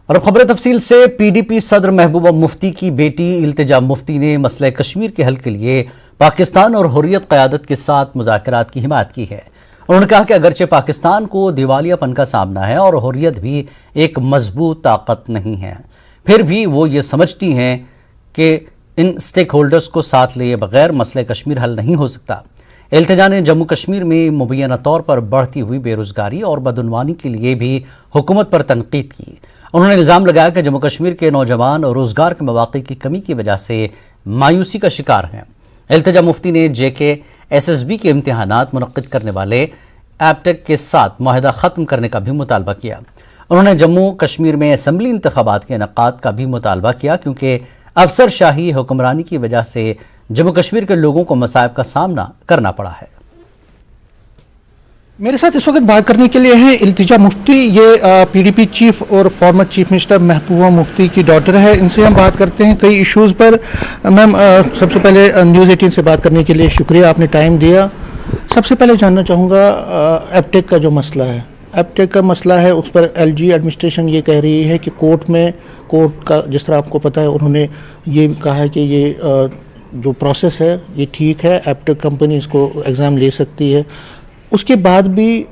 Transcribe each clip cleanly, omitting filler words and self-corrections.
और अब खबर तफसील से। पीडीपी सदर महबूबा मुफ्ती की बेटी इल्तिजा मुफ्ती ने मसला कश्मीर के हल के लिए पाकिस्तान और हुर्रियत क़यादत के साथ मुज़ाकरात की हिमायत की है। उन्होंने कहा कि अगरचे पाकिस्तान को दिवालियापन का सामना है और हुर्रियत भी एक मजबूत ताकत नहीं है, फिर भी वो ये समझती हैं कि इन स्टेक होल्डर्स को साथ लिए बगैर मसला कश्मीर हल नहीं हो सकता। इल्तिजा ने जम्मू कश्मीर में मुबैना तौर पर बढ़ती हुई बेरोजगारी और बदउनवानी के लिए भी हुकूमत पर तनकीद की। उन्होंने इल्ज़ाम लगाया कि जम्मू कश्मीर के नौजवान रोजगार के मौक़े की कमी की वजह से मायूसी का शिकार हैं। इल्तिजा मुफ्ती ने JKSSB के इम्तिहानात मुनक्किद करने वाले एपटेक के साथ मुआहदा ख़त्म करने का भी मुतालबा किया। उन्होंने जम्मू कश्मीर में असम्बली इंतखाबात के इनेकाद का भी मुतालबा किया, क्योंकि अफसरशाही हुक्मरानी की वजह से जम्मू कश्मीर के लोगों को मसाइब का सामना करना पड़ा है। मेरे साथ इस वक्त बात करने के लिए हैं इल्तिजा मुफ्ती। ये पीडीपी चीफ और former chief minister Mehbooba Mufti की डॉटर है। इनसे हम बात करते हैं कई इश्यूज़ पर। मैम, सबसे पहले न्यूज़ 18 से बात करने के लिए शुक्रिया, आपने टाइम दिया। सबसे पहले जानना चाहूँगा एपटेक का जो मसला है, एपटेक का मसला है, उस पर LG एडमिनिस्ट्रेशन ये कह रही है कि कोर्ट का जिस तरह आपको पता है, उन्होंने ये कहा है कि ये जो प्रोसेस है ये ठीक है, एपटेक कंपनी इसको एग्ज़ाम ले सकती है। उसके बाद भी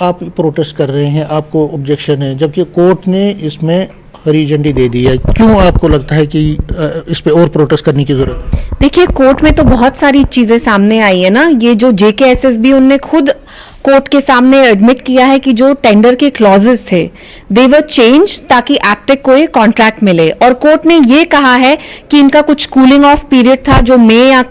आप प्रोटेस्ट कर रहे हैं, आपको ऑब्जेक्शन है, जबकि कोर्ट ने इसमें हरी झंडी दे दी है। क्यों आपको लगता है कि इस पे और प्रोटेस्ट करने की जरूरत है? देखिए, कोर्ट में तो बहुत सारी चीजें सामने आई है ना। ये जो JKSSB उनने खुद कोर्ट के सामने एडमिट किया है कि जो टेंडर के क्लॉजेस थे दे वर चेंज ताकि एपटेक को ये कॉन्ट्रैक्ट मिले, और कोर्ट ने ये कहा है कि इनका कुछ कूलिंग ऑफ पीरियड था जो मई या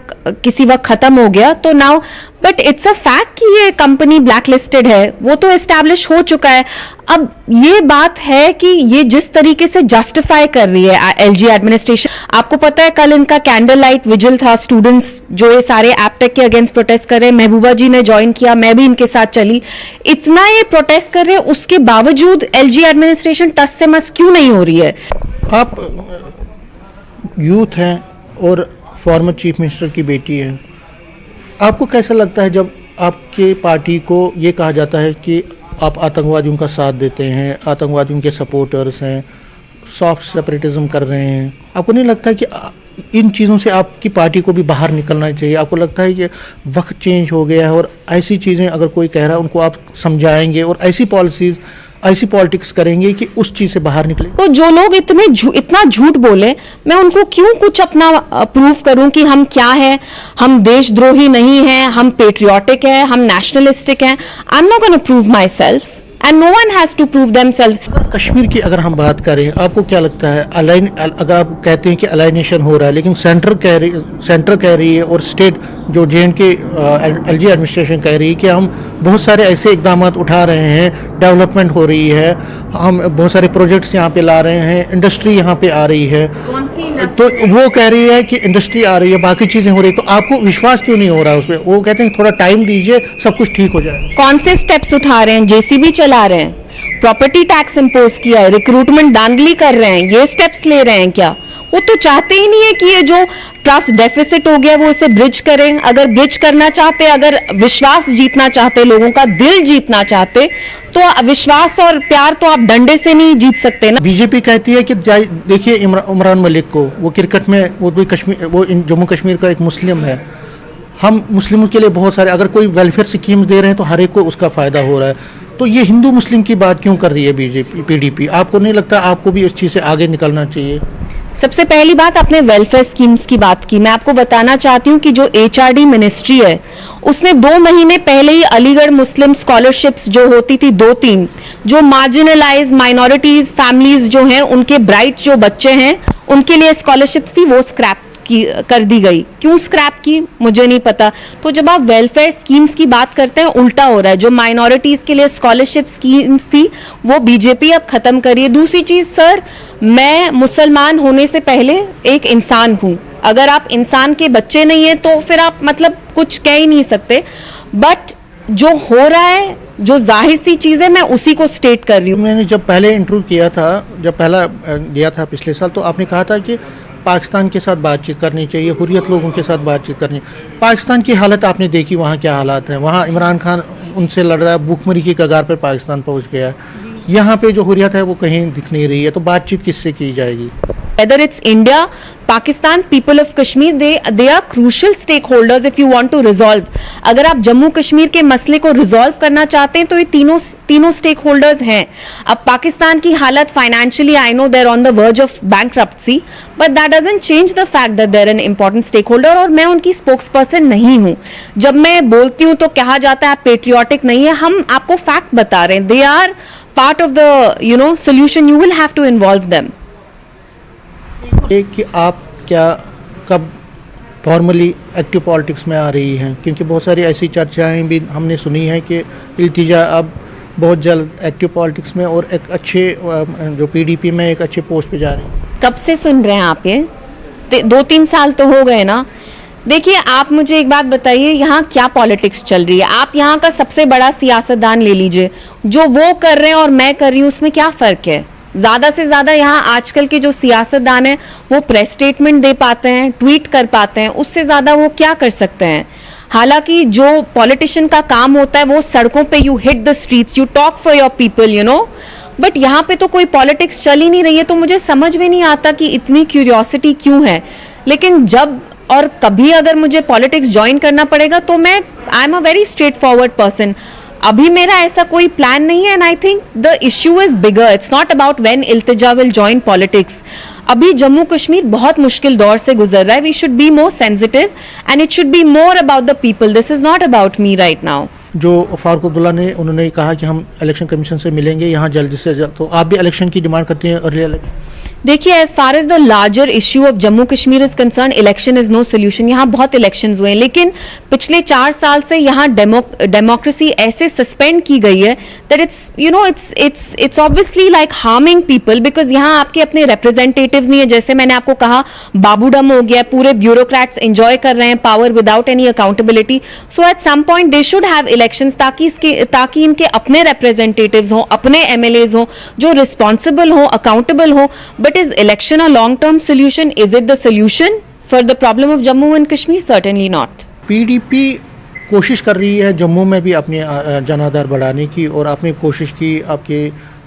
किसी वक्त खत्म हो गया, तो now but it's a fact कि ये कंपनी ब्लैकलिस्टेड है, वो तो एस्टैब्लिश हो चुका है। अब ये बात है कि ये जिस तरीके से जस्टिफाई कर रही है LG एडमिनिस्ट्रेशन, आपको पता है कल इनका कैंडल लाइट विजिल था, स्टूडेंट्स जो ये सारे एपटेक के अगेंस्ट प्रोटेस्ट कर रहे हैं, महबूबा जी ने ज्वाइन किया, मैं भी इनके साथ चली। इतना ये प्रोटेस्ट कर रहे हैं, उसके बावजूद LG एडमिनिस्ट्रेशन टस से मस क्यों नहीं हो रही है? आप यूथ हैं और फॉर्मर चीफ मिनिस्टर की बेटी है, आपको कैसा लगता है जब आपके पार्टी को ये कहा जाता है कि आप आतंकवादियों का साथ देते हैं, आतंकवादियों के सपोर्टर्स हैं, सॉफ्ट सेपरेटिज्म कर रहे हैं? आपको नहीं लगता कि इन चीज़ों से आपकी पार्टी को भी बाहर निकलना चाहिए? आपको लगता है कि वक्त चेंज हो गया है और ऐसी चीज़ें अगर कोई कह रहा है उनको आप समझाएंगे और ऐसी पॉलिसीज़, ऐसी पॉलिटिक्स करेंगे कि उस चीज से बाहर निकले? तो जो लोग इतना झूठ बोले, मैं उनको क्यों कुछ अपना प्रूव करूं कि हम क्या है? हम देशद्रोही नहीं हैं, हम पेट्रियोटिक हैं, हम नेशनलिस्टिक हैं। I am not gonna prove myself and no one has to prove themselves. Kashmir की अगर हम बात करें, आपको क्या लगता है अगर आप कहते हैं कि अलाइनेशन हो रहा है, लेकिन सेंटर कह रही है और स्टेट जो JNK LG एडमिनिस्ट्रेशन कह रही है कि हम बहुत सारे ऐसे इकदाम उठा रहे हैं, डेवलपमेंट हो रही है, हम बहुत सारे प्रोजेक्ट्स यहाँ पे ला रहे हैं, इंडस्ट्री यहाँ पे आ रही है, तो वो कह रही है कि इंडस्ट्री आ रही है, बाकी चीज़ें हो रही है, तो आपको विश्वास क्यों नहीं हो रहा है उस पर? वो कहते हैं थोड़ा टाइम दीजिए, सब कुछ ठीक हो जाए। कौन से स्टेप्स उठा रहे हैं? JCB चला रहे हैं, प्रॉपर्टी टैक्स इंपोज किया है, रिक्रूटमेंट धांधली कर रहे हैं, ये स्टेप्स ले रहे हैं क्या? वो तो चाहते ही नहीं है कि ये जो ट्रस्ट डेफिसिट हो गया वो इसे ब्रिज करें। अगर ब्रिज करना चाहते, अगर विश्वास जीतना चाहते, लोगों का दिल जीतना चाहते, तो विश्वास और प्यार तो आप डंडे से नहीं जीत सकते ना। बीजेपी कहती है कि देखिए इमरान मलिक को, वो क्रिकेट में वो जम्मू कश्मीर का एक मुस्लिम है, हम मुस्लिमों के लिए बहुत सारे, अगर कोई वेलफेयर स्कीम्स दे रहे हैं तो हर एक को उसका फ़ायदा हो रहा है, तो ये हिंदू मुस्लिम की बात क्यों कर रही है PDP? आपको नहीं लगता आपको भी इस चीज़ से आगे निकलना चाहिए? सबसे पहली बात, आपने वेलफेयर स्कीम्स की बात की, मैं आपको बताना चाहती हूँ कि जो HRD मिनिस्ट्री है उसने 2 महीने पहले ही अलीगढ़ मुस्लिम स्कॉलरशिप्स जो होती थी 2-3, जो मार्जिनलाइज माइनॉरिटीज फैमिलीज जो हैं, उनके ब्राइट जो बच्चे हैं उनके लिए स्कॉलरशिप्स थी, वो स्क्रैप कर दी गई। क्यों स्क्रैप की मुझे नहीं पता। तो जब आप वेलफेयर स्कीम्स की बात करते हैं, उल्टा हो रहा है। जो माइनॉरिटीज के लिए स्कॉलरशिप स्कीम्स थी वो बीजेपी अब खत्म करिए। दूसरी चीज, सर, मैं मुसलमान होने से पहले एक इंसान हूं। अगर आप इंसान के बच्चे नहीं है तो फिर आप मतलब कुछ कह ही नहीं सकते। बट जो हो रहा है, जो जाहिर सी चीज है, मैं उसी को स्टेट कर रही हूँ। मैंने जब पहले इंटरव्यू किया था, जब पहला दिया था पिछले साल, तो आपने कहा था कि पाकिस्तान के साथ बातचीत करनी चाहिए, हुर्रियत लोगों के साथ बातचीत करनी। पाकिस्तान की हालत आपने देखी, वहाँ क्या हालात हैं? वहाँ इमरान खान उनसे लड़ रहा है, भूखमरी की कगार पर पाकिस्तान पहुँच गया है। यहाँ पे जो हुर्रियत है वो कहीं दिख नहीं रही है, तो बातचीत किससे की जाएगी? Whether it's India, Pakistan, people of Kashmir, they are crucial stakeholders if you want to resolve. अगर आप जम्मू कश्मीर के मसले को रिजॉल्व करना चाहते हैं तो ये तीनों स्टेक होल्डर्स हैं. अब पाकिस्तान की हालत financially, I know they're on the verge of bankruptcy, but that doesn't change the fact that they're an important stakeholder. और मैं उनकी स्पोक्स पर्सन नहीं हूं. जब मैं बोलती हूं तो कहा जाता है आप पेट्रियोटिक नहीं है. हम आपको फैक्ट बता रहे हैं. They are part of the solution. You will have to involve them. कि आप क्या कब फॉर्मली एक्टिव पॉलिटिक्स में आ रही हैं, क्योंकि बहुत सारी ऐसी चर्चाएं भी हमने सुनी है कि इल्तिजा अब बहुत जल्द एक्टिव पॉलिटिक्स में और एक अच्छे जो पीडीपी में एक अच्छे पोस्ट पे जा रही है. कब से सुन रहे हैं आप ये? 2-3 साल तो हो गए ना. देखिए, आप मुझे एक बात बताइए, यहाँ क्या पॉलिटिक्स चल रही है? आप यहाँ का सबसे बड़ा सियासतदान ले लीजिए. जो वो कर रहे हैं और मैं कर रही हूँ उसमें क्या फर्क है? ज्यादा से ज्यादा यहाँ आजकल के जो सियासतदान हैं वो प्रेस स्टेटमेंट दे पाते हैं, ट्वीट कर पाते हैं. उससे ज्यादा वो क्या कर सकते हैं? हालांकि जो पॉलिटिशियन का काम होता है वो सड़कों पे you hit the streets, you talk for your people, you know. But यहाँ पे तो कोई पॉलिटिक्स चल ही नहीं रही है. तो मुझे समझ में नहीं आता कि इतनी क्यूरियोसिटी क्यों है. लेकिन जब और कभी अगर मुझे पॉलिटिक्स ज्वाइन करना पड़ेगा तो मैं, I am a very straight forward person. अभी मेरा ऐसा कोई प्लान नहीं है. And I think the issue is bigger. It's not about when Iltija will join politics. अभी जम्मू कश्मीर बहुत मुश्किल दौर से गुजर रहा है. We should be more sensitive and it should be more about the people. This is not about me right now. जो फारूक अब्दुल्ला ने, उन्होंने कहा कि हम इलेक्शन कमीशन से मिलेंगे यहाँ जल्दी से जल्द, तो आप भी इलेक्शन की डिमांड करते हैं अर्ली इलेक्शन? देखिए, as far as the larger issue of Jammu Kashmir is concern, election is no solution. यहाँ बहुत इलेक्शंस हुए हैं, लेकिन पिछले 4 साल से यहाँ डेमोक्रेसी ऐसे सस्पेंड की गई है that it's obviously like harming people. Because यहाँ आपके अपने रिप्रेजेंटेटिव्स नहीं है. जैसे मैंने आपको कहा, बाबूडम हो गया, पूरे ब्यूरोक्रेट्स एंजॉय कर रहे हैं power without any accountability. So at some point they should have elections, ताकि इनके अपने रिप्रेजेंटेटिव्स हों, अपने एमएलएज हों जो रिस्पॉन्सिबल हों, अकाउंटेबल हों. But is election a long-term solution? Is it the solution for the problem of Jammu and Kashmir? Certainly not. PDP कोशिश कर रही है जम्मू में भी अपनी जनाधार बढ़ाने की, और आपने कोशिश की, आपके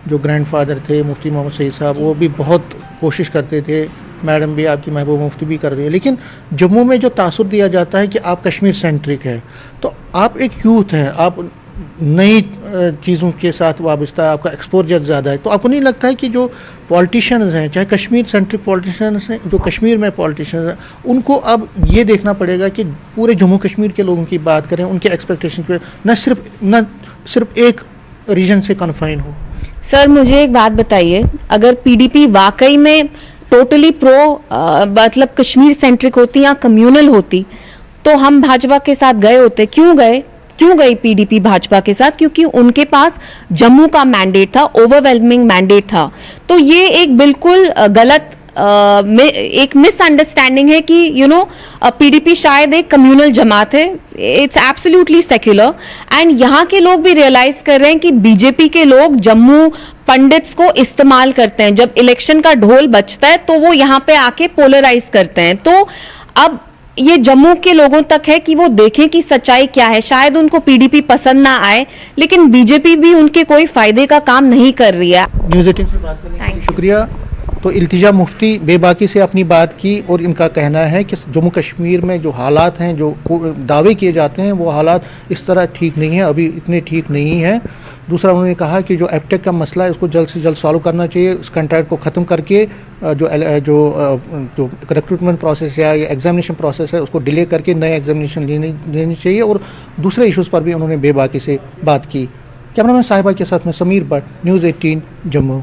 जो ग्रैंडफादर थे मुफ्ती मोहम्मद सईद साहब, वो भी बहुत कोशिश करते थे. मैडम भी, आपकी महबूबा मुफ्ती भी कर रही है. लेकिन जम्मू में जो तासुर दिया जाता है कि आप कश्मीर सेंट्रिक है, तो आप एक यूथ हैं, आप नई चीज़ों के साथ वाबस्ता, आपका एक्सपोजर ज़्यादा है. तो आपको नहीं लगता है कि जो पॉलिटिशियंस हैं, चाहे कश्मीर सेंट्रिक पॉलिटिशियंस हैं, जो कश्मीर में पॉलिटिशियंस हैं, उनको अब ये देखना पड़ेगा कि पूरे जम्मू कश्मीर के लोगों की बात करें, उनके एक्सपेक्टेशन पे, न सिर्फ एक रीजन से कन्फाइन हो? सर, मुझे एक बात बताइए, अगर पीडीपी वाकई में टोटली मतलब कश्मीर सेंट्रिक होती या कम्युनल होती तो हम भाजपा के साथ गए होते. क्यों गई पीडीपी भाजपा के साथ? क्योंकि उनके पास जम्मू का मैंडेट था, ओवरवेलमिंग मैंडेट था. तो ये एक बिल्कुल गलत एक मिसअंडरस्टैंडिंग है कि पीडीपी शायद एक कम्युनल जमात है. It's absolutely secular. एंड यहाँ के लोग भी रियलाइज कर रहे हैं कि बीजेपी के लोग जम्मू पंडित्स को इस्तेमाल करते हैं. जब इलेक्शन का ढोल बजता है तो वो यहाँ पे आके पोलराइज करते हैं. तो अब ये जम्मू के लोगों तक है कि वो देखें कि सच्चाई क्या है. शायद उनको पीडीपी पसंद ना आए, लेकिन बीजेपी भी उनके कोई फायदे का काम नहीं कर रही है. न्यूज़ 18 से बात करने के लिए शुक्रिया. तो इल्तिजा मुफ्ती बेबाकी से अपनी बात की, और इनका कहना है कि जम्मू कश्मीर में जो हालात हैं, जो दावे किए जाते हैं, वो हालात इस तरह ठीक नहीं है, अभी इतने ठीक नहीं हैं. दूसरा, उन्होंने कहा कि जो एपटेक का मसला है उसको जल्द से जल्द सॉल्व करना चाहिए. उस कॉन्ट्रैक्ट को ख़त्म करके जो रिक्रूटमेंट प्रोसेस या एग्जामिनेशन प्रोसेस है उसको डिले करके नए एग्जामिनेशन लेनी चाहिए. और दूसरे इश्यूज़ पर भी उन्होंने बेबाकी से बात की. कैमरामैन साहिबा के साथ में समीर भट्ट, न्यूज़ 18 जम्मू.